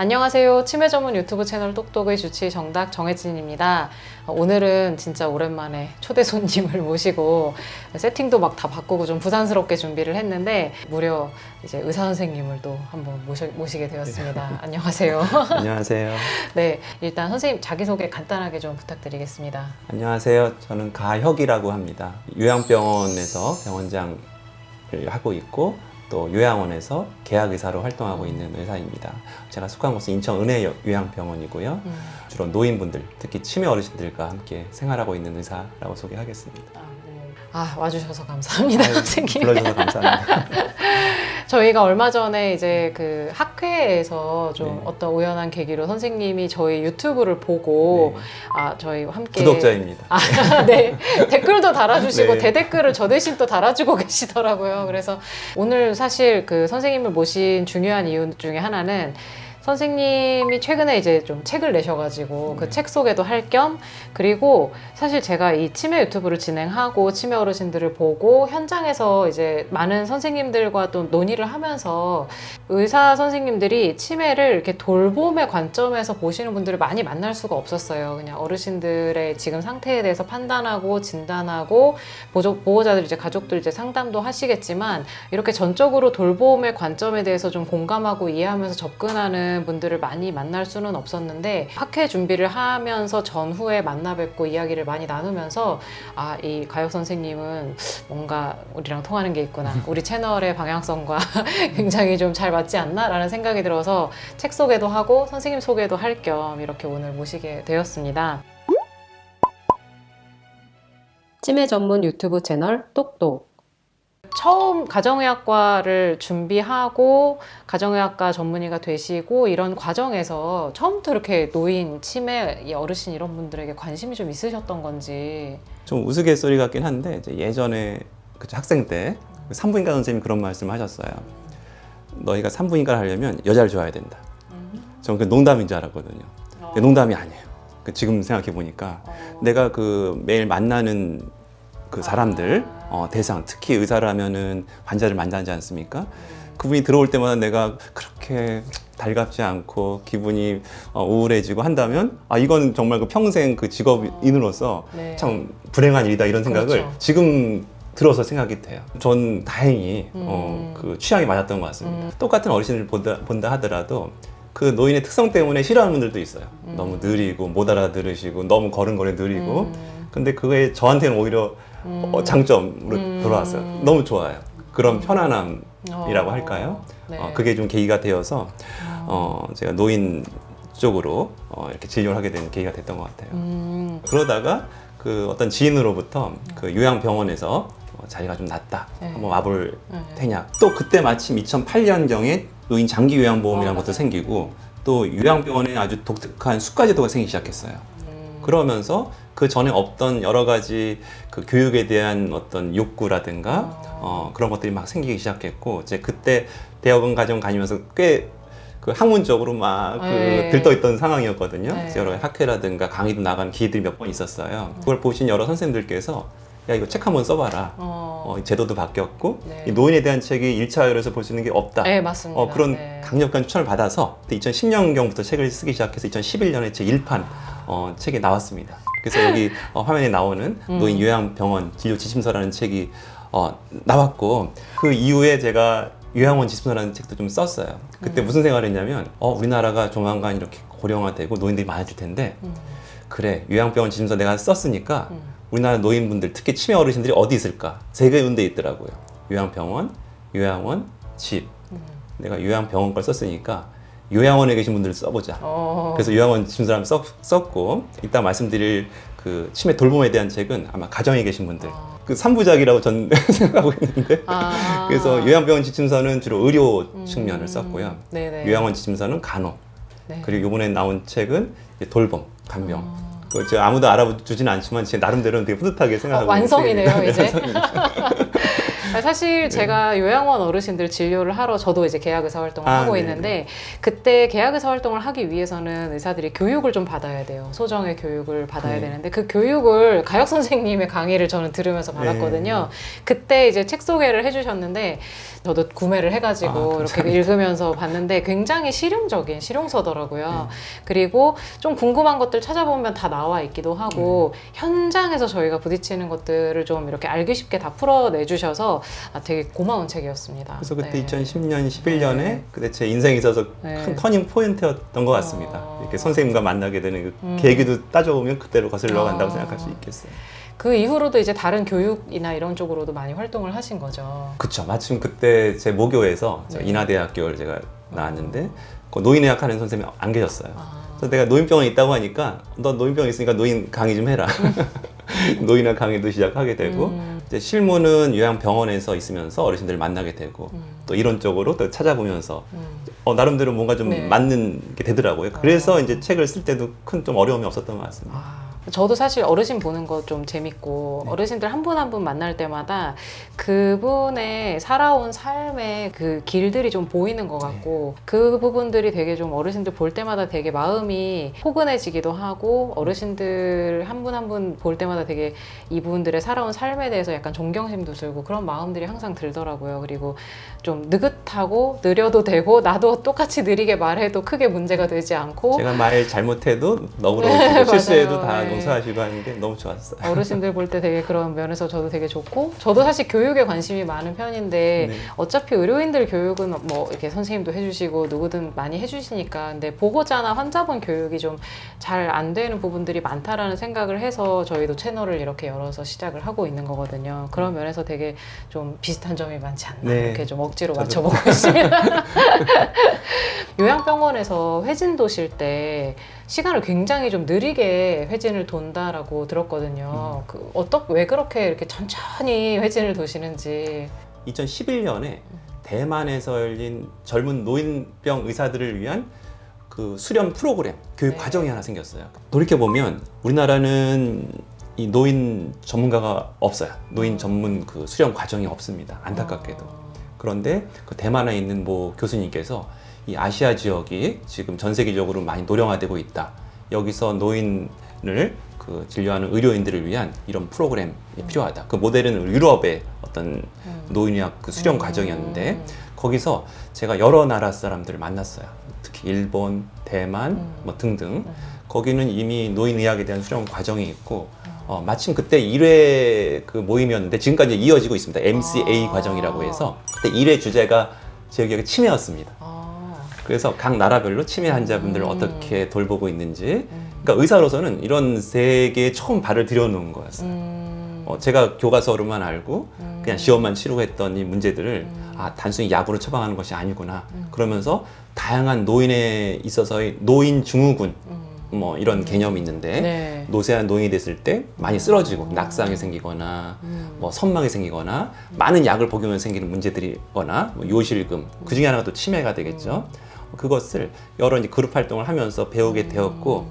안녕하세요. 치매 전문 유튜브 채널 똑똑의 주치 정답 정혜진입니다. 오늘은 진짜 오랜만에 초대 손님을 모시고 세팅도 막 다 바꾸고 좀 부산스럽게 준비를 했는데 무려 이제 의사 선생님을 또 한번 모시게 되었습니다. 안녕하세요. 안녕하세요. 네, 일단 선생님 자기소개 간단하게 좀 부탁드리겠습니다. 안녕하세요. 저는 가혁이라고 합니다. 요양병원에서 병원장을 하고 있고 또 요양원에서 계약의사로 활동하고 있는 의사입니다. 제가 속한 곳은 인천 은혜요양병원이고요. 주로 노인분들, 특히 치매 어르신들과 함께 생활하고 있는 의사라고 소개하겠습니다. 와주셔서 감사합니다, 선생님. 불러주셔서 감사합니다. 저희가 얼마 전에 이제 그 학회에서 좀 네. 어떤 우연한 계기로 선생님이 저희 유튜브를 보고 네. 저희와 함께 구독자입니다. 네. 댓글도 달아주시고 네. 대댓글을 저 대신 또 달아주고 계시더라고요. 그래서 오늘 사실 그 선생님을 모신 중요한 이유 중에 하나는 선생님이 최근에 이제 좀 책을 내셔가지고 그 책 소개도 할 겸, 그리고 사실 제가 이 치매 유튜브를 진행하고 치매 어르신들을 보고 현장에서 이제 많은 선생님들과 또 논의를 하면서 의사 선생님들이 치매를 이렇게 돌봄의 관점에서 보시는 분들을 많이 만날 수가 없었어요. 그냥 어르신들의 지금 상태에 대해서 판단하고 진단하고 보호자들 이제 가족들 이제 상담도 하시겠지만 이렇게 전적으로 돌봄의 관점에 대해서 좀 공감하고 이해하면서 접근하는 분들을 많이 만날 수는 없었는데 학회 준비를 하면서 전후에 만나 뵙고 이야기를 많이 나누면서 이 가혁 선생님은 뭔가 우리랑 통하는 게 있구나. 우리 채널의 방향성과 굉장히 좀 잘 맞지 않나? 라는 생각이 들어서 책 소개도 하고 선생님 소개도 할 겸 이렇게 오늘 모시게 되었습니다. 치매 전문 유튜브 채널 똑똑. 처음 가정의학과를 준비하고 가정의학과 전문의가 되시고 이런 과정에서 처음부터 이렇게 노인, 치매, 어르신 이런 분들에게 관심이 좀 있으셨던 건지. 좀 우스갯소리 같긴 한데 이제 예전에 학생 때 산부인과 선생님이 그런 말씀을 하셨어요. 너희가 산부인과를 하려면 여자를 좋아해야 된다. 저는 그 농담인 줄 알았거든요. 근데 농담이 아니에요. 지금 생각해 보니까 내가 그 매일 만나는 그 사람들 대상, 특히 의사라면은 환자를 만나지 않습니까? 그분이 들어올 때마다 내가 그렇게 달갑지 않고 기분이 우울해지고 한다면 이건 정말 그 평생 그 직업인으로서 네. 참 불행한 일이다 이런 생각을 그렇죠. 지금 들어서 생각이 돼요. 전 다행히 그 취향이 맞았던 것 같습니다. 똑같은 어르신을 본다 하더라도 그 노인의 특성 때문에 싫어하는 분들도 있어요. 너무 느리고 못 알아들으시고 너무 걸음걸이 느리고 근데 그게 저한테는 오히려 장점으로 돌아왔어요. 너무 좋아요. 그런 편안함이라고 할까요? 네. 그게 좀 계기가 되어서 제가 노인 쪽으로 이렇게 진료를 하게 된 계기가 됐던 것 같아요. 그러다가 그 어떤 지인으로부터 그 요양병원에서 자기가 좀 낫다. 네. 한번 와볼 테냐. 또 그때 마침 2008년경에 노인 장기 요양보험이라는 것도 생기고 또 요양병원에 아주 독특한 수가제도가 생기기 시작했어요. 그러면서 그 전에 없던 여러 가지 그 교육에 대한 어떤 욕구라든가 그런 것들이 막 생기기 시작했고 이제 그때 대학원 과정 다니면서 꽤 그 학문적으로 막 네. 들떠있던 상황이었거든요. 네. 여러 학회라든가 강의도 나간 기회들이 몇 번 있었어요. 그걸 보신 여러 선생님들께서 야 이거 책 한번 써봐라. 제도도 바뀌었고 네. 이 노인에 대한 책이 1차열에서 볼 수 있는 게 없다. 네, 맞습니다. 그런 네. 강력한 추천을 받아서 2010년경부터 책을 쓰기 시작해서 2011년에 제 1판 책이 나왔습니다. 그래서 여기 화면에 나오는 노인 요양병원 진료 지침서라는 책이 나왔고 그 이후에 제가 요양원 지침서라는 책도 좀 썼어요. 그때 무슨 생각을 했냐면 우리나라가 조만간 이렇게 고령화되고 노인들이 많아질 텐데 그래 요양병원 지침서 내가 썼으니까 우리나라 노인분들 특히 치매 어르신들이 어디 있을까? 세 군데 있더라고요. 요양병원, 요양원, 집. 내가 요양병원 걸 썼으니까 요양원에 계신 분들을 써보자. 그래서 요양원 지침서를 한번 썼고 이따 말씀드릴 그 치매 돌봄에 대한 책은 아마 가정에 계신 분들 그 3부작이라고 전 생각하고 있는데 그래서 요양병원 지침서는 주로 의료 측면을 썼고요. 네네. 요양원 지침서는 간호. 네. 그리고 이번에 나온 책은 이제 돌봄, 간병. 제가 아무도 알아주지는 않지만 제 나름대로는 되게 뿌듯하게 생각하고 완성이네요, 있는 이제. 사실 제가 요양원 어르신들 진료를 하러 저도 이제 계약의사 활동을 하고 네네. 있는데 그때 계약의사 활동을 하기 위해서는 의사들이 교육을 좀 받아야 돼요. 소정의 교육을 받아야 네. 되는데 그 교육을 가혁 선생님의 강의를 저는 들으면서 받았거든요. 그때 이제 책 소개를 해주셨는데 저도 구매를 해가지고 이렇게 읽으면서 봤는데 굉장히 실용적인 실용서더라고요. 그리고 좀 궁금한 것들 찾아보면 다 나와 있기도 하고 현장에서 저희가 부딪히는 것들을 좀 이렇게 알기 쉽게 다 풀어내주셔서 되게 고마운 책이었습니다. 그래서 그때 네. 2010년, 11년에 네. 그때 제 인생에 있어서 네. 큰 터닝 포인트였던 것 같습니다. 이렇게 선생님과 만나게 되는 그 계기도 따져보면 그때로 거슬러 간다고 생각할 수 있겠어요. 그 이후로도 이제 다른 교육이나 이런 쪽으로도 많이 활동을 하신 거죠. 그쵸. 마침 그때 제 모교에서 저 네. 인하대학교를 제가 나왔는데 그 노인의학 하는 선생님이 안 계셨어요. 아. 그래서 내가 노인병원에 있다고 하니까 너 노인병원에 있으니까 노인 강의 좀 해라. 노인의학 강의도 시작하게 되고 이제 실무는 요양병원에서 있으면서 어르신들을 만나게 되고 또 이론적으로 또 찾아보면서 나름대로 뭔가 좀 네. 맞는 게 되더라고요. 그래서 이제 책을 쓸 때도 큰 좀 어려움이 없었던 것 같습니다. 저도 사실 어르신 보는 거 좀 재밌고 어르신들 한 분 한 분 만날 때마다 그분의 살아온 삶의 그 길들이 좀 보이는 것 같고 그 부분들이 되게 좀 어르신들 볼 때마다 되게 마음이 포근해지기도 하고 어르신들 한 분 한 분 볼 때마다 되게 이분들의 살아온 삶에 대해서 약간 존경심도 들고 그런 마음들이 항상 들더라고요. 그리고 좀 느긋하고 느려도 되고 나도 똑같이 느리게 말해도 크게 문제가 되지 않고 제가 말 잘못해도 너그러우시고 실수해도 다 네. 용서하시고 하는 게 너무 좋았어요. 어르신들 볼 때 되게 그런 면에서 저도 되게 좋고 저도 사실 교육에 관심이 많은 편인데 네. 어차피 의료인들 교육은 뭐 이렇게 선생님도 해주시고 누구든 많이 해주시니까 근데 보호자나 환자분 교육이 좀 잘 안 되는 부분들이 많다라는 생각을 해서 저희도 채널을 이렇게 열어서 시작을 하고 있는 거거든요. 그런 면에서 되게 좀 비슷한 점이 많지 않나 네. 이렇게 좀 억지로 저도. 맞춰보고 있습니다. 요양병원에서 회진 도실 때 시간을 굉장히 좀 느리게 회진을 돈다라고 들었거든요. 왜 그렇게 이렇게 천천히 회진을 도시는지. 2011년에 대만에서 열린 젊은 노인병 의사들을 위한 그 수련 프로그램, 교육 네. 과정이 하나 생겼어요. 돌이켜보면 우리나라는 이 노인 전문가가 없어요. 노인 전문 그 수련 과정이 없습니다. 안타깝게도. 그런데 그 대만에 있는 뭐 교수님께서 이 아시아 지역이 지금 전 세계적으로 많이 노령화되고 있다. 여기서 노인을 그 진료하는 의료인들을 위한 이런 프로그램이 필요하다. 그 모델은 유럽의 어떤 노인의학 그 수련 과정이었는데 거기서 제가 여러 나라 사람들을 만났어요. 특히 일본, 대만 뭐 등등. 거기는 이미 노인의학에 대한 수련 과정이 있고 마침 그때 1회 그 모임이었는데 지금까지 이어지고 있습니다. MCA 과정이라고 해서 그때 1회 주제가 제 기억에 치매였습니다. 그래서 각 나라별로 치매 환자분들을 어떻게 돌보고 있는지 그러니까 의사로서는 이런 세계에 처음 발을 들여놓은 거였어요. 제가 교과서로만 알고 그냥 시험만 치르고 했던 이 문제들을 단순히 약으로 처방하는 것이 아니구나. 그러면서 다양한 노인에 있어서의 노인 증후군 뭐 이런 개념이 있는데 네. 노쇠한 노인이 됐을 때 많이 쓰러지고 낙상이 생기거나 뭐 선망이 생기거나 많은 약을 복용하면 생기는 문제들이거나 뭐 요실금 그 중에 하나가 또 치매가 되겠죠. 그것을 여러 이제 그룹 활동을 하면서 배우게 되었고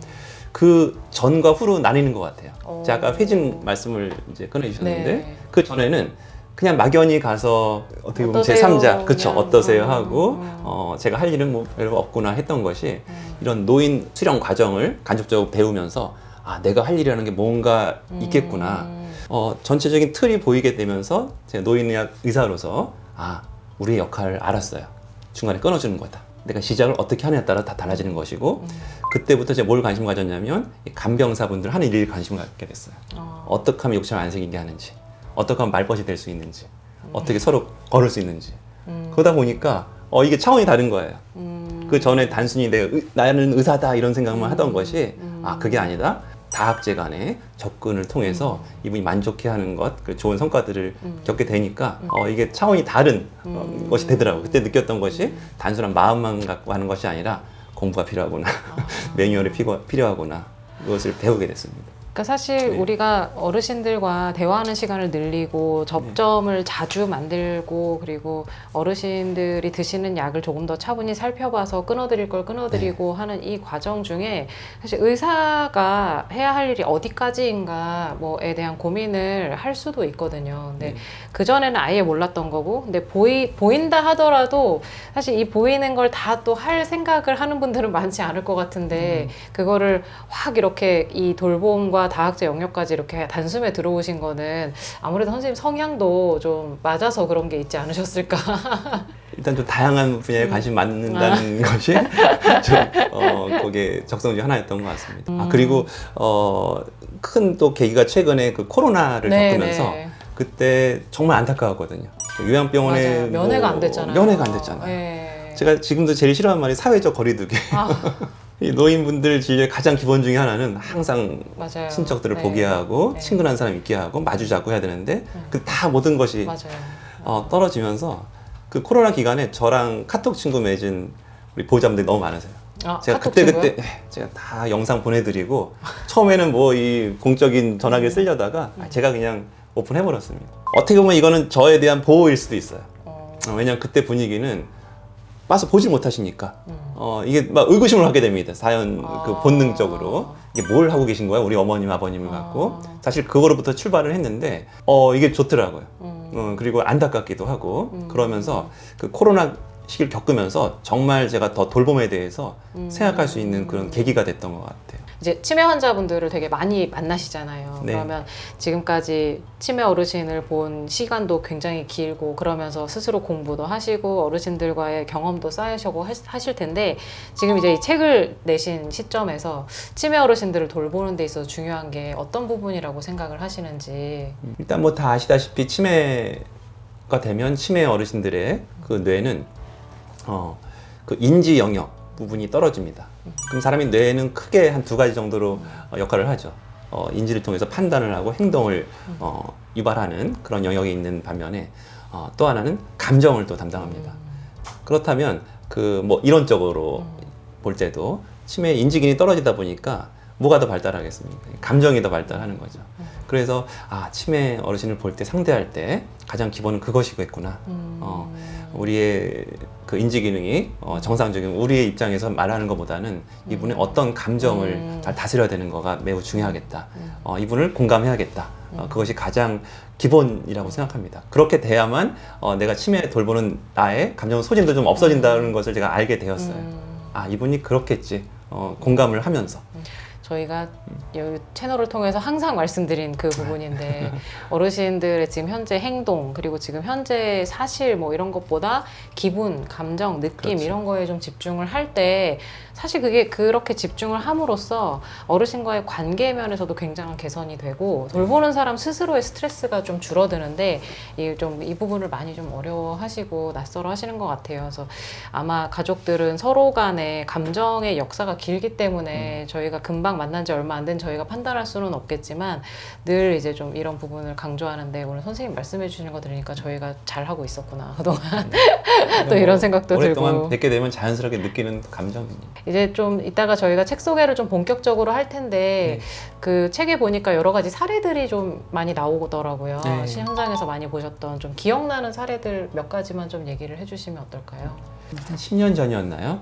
그 전과 후로 나뉘는 것 같아요. 제가 아까 회진 말씀을 이제 꺼내주셨는데 네. 그 전에는 그냥 막연히 가서 어떻게 보면 어떠세요? 제3자 그쵸 그냥, 어떠세요 하고 제가 할 일은 뭐 별로 없구나 했던 것이 이런 노인 수련 과정을 간접적으로 배우면서 내가 할 일이라는 게 뭔가 있겠구나 전체적인 틀이 보이게 되면서 제가 노인의학 의사로서 우리의 역할을 알았어요. 중간에 끊어주는 거다. 내가 시작을 어떻게 하느냐에 따라 다 달라지는 것이고 그때부터 제가 뭘 관심 가졌냐면 간병사분들 하는 일에 관심을 갖게 됐어요. 어떻게 하면 욕심 안 생기게 하는지 어떻게 하면 말벗이 될 수 있는지 어떻게 서로 걸을 수 있는지 그러다 보니까 이게 차원이 다른 거예요. 그 전에 단순히 나는 의사다 이런 생각만 하던 것이 그게 아니다. 다학제 간의 접근을 통해서 이분이 만족해하는 것, 그 좋은 성과들을 겪게 되니까 이게 차원이 다른 것이 되더라고요. 그때 느꼈던 것이 단순한 마음만 갖고 하는 것이 아니라 공부가 필요하구나, 매뉴얼이 필요하구나 그것을 배우게 됐습니다. 그러니까 사실 네. 우리가 어르신들과 대화하는 시간을 늘리고 접점을 자주 만들고 그리고 어르신들이 드시는 약을 조금 더 차분히 살펴봐서 끊어드릴 걸 끊어드리고 하는 이 과정 중에 사실 의사가 해야 할 일이 어디까지인가 뭐에 대한 고민을 할 수도 있거든요. 근데 그전에는 아예 몰랐던 거고 근데 보인다 하더라도 사실 이 보이는 걸 다 또 할 생각을 하는 분들은 많지 않을 것 같은데 그거를 확 이렇게 이 돌봄과 다학제 영역까지 이렇게 단숨에 들어오신 거는 아무래도 선생님 성향도 좀 맞아서 그런 게 있지 않으셨을까. 일단 좀 다양한 분야에 관심 많는다는 것이 좀 거기에 적성 중 하나였던 것 같습니다. 그리고 큰 또 계기가 최근에 그 코로나를 겪으면서 그때 정말 안타까웠거든요. 요양병원에 맞아요. 면회가 안 됐잖아요. 면회가 안 됐잖아요. 네. 제가 지금도 제일 싫어하는 말이 사회적 거리두기. 이 노인분들 진료의 가장 기본 중에 하나는 항상 맞아요. 친척들을 네. 보게 하고 네. 친근한 사람 있게 하고 마주 잡고 해야 되는데 그 다 모든 것이 맞아요. 떨어지면서 그 코로나 기간에 저랑 카톡 친구 맺은 우리 보호자분들이 너무 많으세요. 제가 카톡 그때 친구요? 제가 다 영상 보내드리고 처음에는 뭐 이 공적인 전화기를 쓰려다가 제가 그냥 오픈해버렸습니다. 어떻게 보면 이거는 저에 대한 보호일 수도 있어요. 왜냐면 그때 분위기는 와서 보질 못하시니까 이게 막 의구심을 하게 됩니다. 사연 그 본능적으로 이게 뭘 하고 계신 거야 우리 어머님 아버님을 갖고 사실 그거로부터 출발을 했는데 이게 좋더라고요. 그리고 안타깝기도 하고 그러면서 그 코로나 시기를 겪으면서 정말 제가 더 돌봄에 대해서 생각할 수 있는 그런 계기가 됐던 것 같아요. 이제 치매 환자분들을 되게 많이 만나시잖아요. 네. 그러면 지금까지 치매 어르신을 본 시간도 굉장히 길고 그러면서 스스로 공부도 하시고 어르신들과의 경험도 쌓으시고 하실 텐데 지금 이제 이 책을 내신 시점에서 치매 어르신들을 돌보는 데 있어서 중요한 게 어떤 부분이라고 생각을 하시는지. 일단 뭐 다 아시다시피 치매가 되면 치매 어르신들의 그 뇌는 그 인지 영역 부분이 떨어집니다. 그럼 사람이 뇌는 크게 한 2가지 정도로 역할을 하죠. 인지를 통해서 판단을 하고 행동을 유발하는 그런 영역이 있는 반면에 또 하나는 감정을 또 담당합니다. 그렇다면 그 뭐 이론적으로 볼 때도 치매 인지기능이 떨어지다 보니까 뭐가 더 발달하겠습니까? 감정이 더 발달하는 거죠. 그래서 치매 어르신을 볼 때 상대할 때 가장 기본은 그것이겠구나. 우리의 그 인지 기능이 정상적인 우리의 입장에서 말하는 것보다는 이분의 어떤 감정을 잘 다스려야 되는 거가 매우 중요하겠다. 이분을 공감해야겠다. 그것이 가장 기본이라고 생각합니다. 그렇게 돼야만 내가 치매 돌보는 나의 감정 소진도 좀 없어진다는 것을 제가 알게 되었어요. 이분이 그렇겠지. 공감을 하면서. 저희가 이 채널을 통해서 항상 말씀드린 그 부분인데 어르신들의 지금 현재 행동 그리고 지금 현재 사실 뭐 이런 것보다 기분, 감정, 느낌 그렇지. 이런 거에 좀 집중을 할 때 사실 그게 그렇게 집중을 함으로써 어르신과의 관계 면에서도 굉장한 개선이 되고 돌보는 사람 스스로의 스트레스가 좀 줄어드는데 이 부분을 많이 좀 어려워하시고 낯설어 하시는 것 같아요. 그래서 아마 가족들은 서로 간의 감정의 역사가 길기 때문에 저희가 금방 만난 지 얼마 안 된 저희가 판단할 수는 없겠지만 늘 이제 좀 이런 부분을 강조하는데 오늘 선생님 말씀해 주시는 거 들으니까 저희가 잘하고 있었구나 그동안 또 이런 생각도 오랫동안 들고 뵙게 되면 자연스럽게 느끼는 감정입니다. 이제 좀 이따가 저희가 책 소개를 좀 본격적으로 할 텐데 그 책에 보니까 여러 가지 사례들이 좀 많이 나오더라고요. 현장에서 많이 보셨던 좀 기억나는 사례들 몇 가지만 좀 얘기를 해주시면 어떨까요? 한 10년 전이었나요?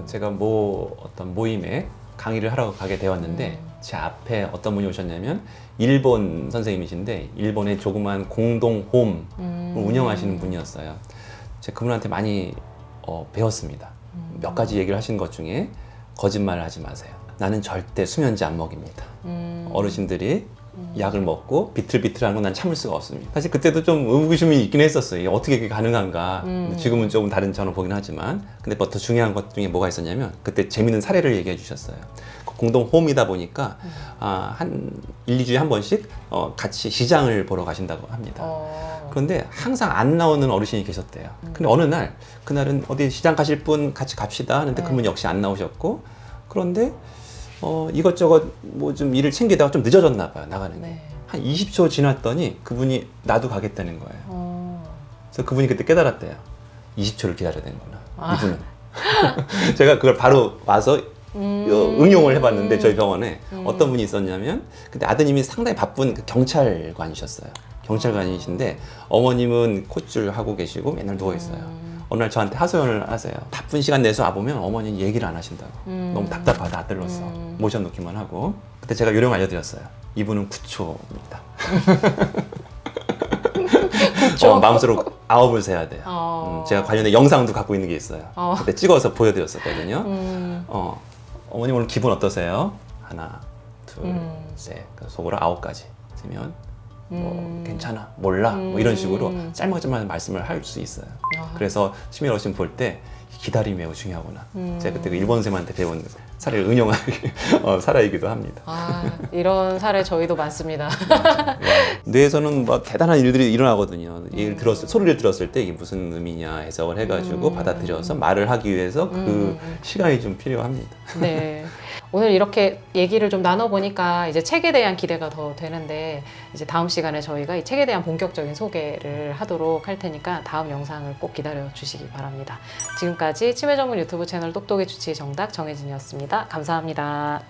제가 어떤 모임에 강의를 하러 가게 되었는데 제 앞에 어떤 분이 오셨냐면 일본 선생님이신데 일본의 조그만 공동홈을 운영하시는 분이었어요. 제가 그분한테 많이 배웠습니다. 몇 가지 얘기를 하신 것 중에 거짓말을 하지 마세요. 나는 절대 수면제 안 먹입니다. 어르신들이 약을 먹고 비틀비틀하는 건 난 참을 수가 없습니다. 사실 그때도 좀 의구심이 있긴 했었어요. 어떻게 그게 가능한가. 지금은 조금 다른 차원을 보긴 하지만 근데 더 중요한 것 중에 뭐가 있었냐면 그때 재밌는 사례를 얘기해 주셨어요. 공동홈이다 보니까 한 1~2주에 한 번씩 같이 시장을 보러 가신다고 합니다. 그런데 항상 안 나오는 어르신이 계셨대요. 근데 어느 날 그날은 어디 시장 가실 분 같이 갑시다 하는데 그분 역시 안 나오셨고 그런데 이것저것 뭐 좀 일을 챙기다가 좀 늦어졌나 봐요. 나가는 게. 한 20초 지났더니 그분이 나도 가겠다는 거예요. 그래서 그분이 그때 깨달았대요. 20초를 기다려야 되는구나. 이분은. 제가 그걸 바로 와서 응용을 해봤는데 저희 병원에 어떤 분이 있었냐면 근데 아드님이 상당히 바쁜 그 경찰관이셨어요. 경찰관이신데 어머님은 콧줄 하고 계시고 맨날 누워 있어요. 어느 날 저한테 하소연을 하세요. 바쁜 시간 내서 와보면 어머니는 얘기를 안 하신다고. 너무 답답하다, 아들로서. 모셔놓기만 하고. 그때 제가 요령 알려드렸어요. 이분은 구초입니다. 구초? 마음속으로 아홉을 세야 돼요. 제가 관련된 영상도 갖고 있는 게 있어요. 그때 찍어서 보여드렸었거든요. 어머님 오늘 기분 어떠세요? 하나, 둘, 셋. 속으로 9가지 세면 뭐 괜찮아, 몰라, 뭐 이런 식으로 짤막짤막 말씀을 할 수 있어요. 그래서 치매 어르신 볼 때 기다림이 매우 중요하구나. 제가 그때 그 일본 선생님한테 배운 사례를 응용하기 사례이기도 합니다. 이런 사례 저희도 많습니다. 뇌에서는 뭐 대단한 일들이 일어나거든요. 소리를 들었을 때 이게 무슨 의미냐 해석을 해가지고 받아들여서 말을 하기 위해서 그 시간이 좀 필요합니다. 네. 오늘 이렇게 얘기를 좀 나눠보니까 이제 책에 대한 기대가 더 되는데 이제 다음 시간에 저희가 이 책에 대한 본격적인 소개를 하도록 할 테니까 다음 영상을 꼭 기다려 주시기 바랍니다. 지금까지 치매 전문 유튜브 채널 똑똑이 주치의 정답 정혜진이었습니다. 감사합니다.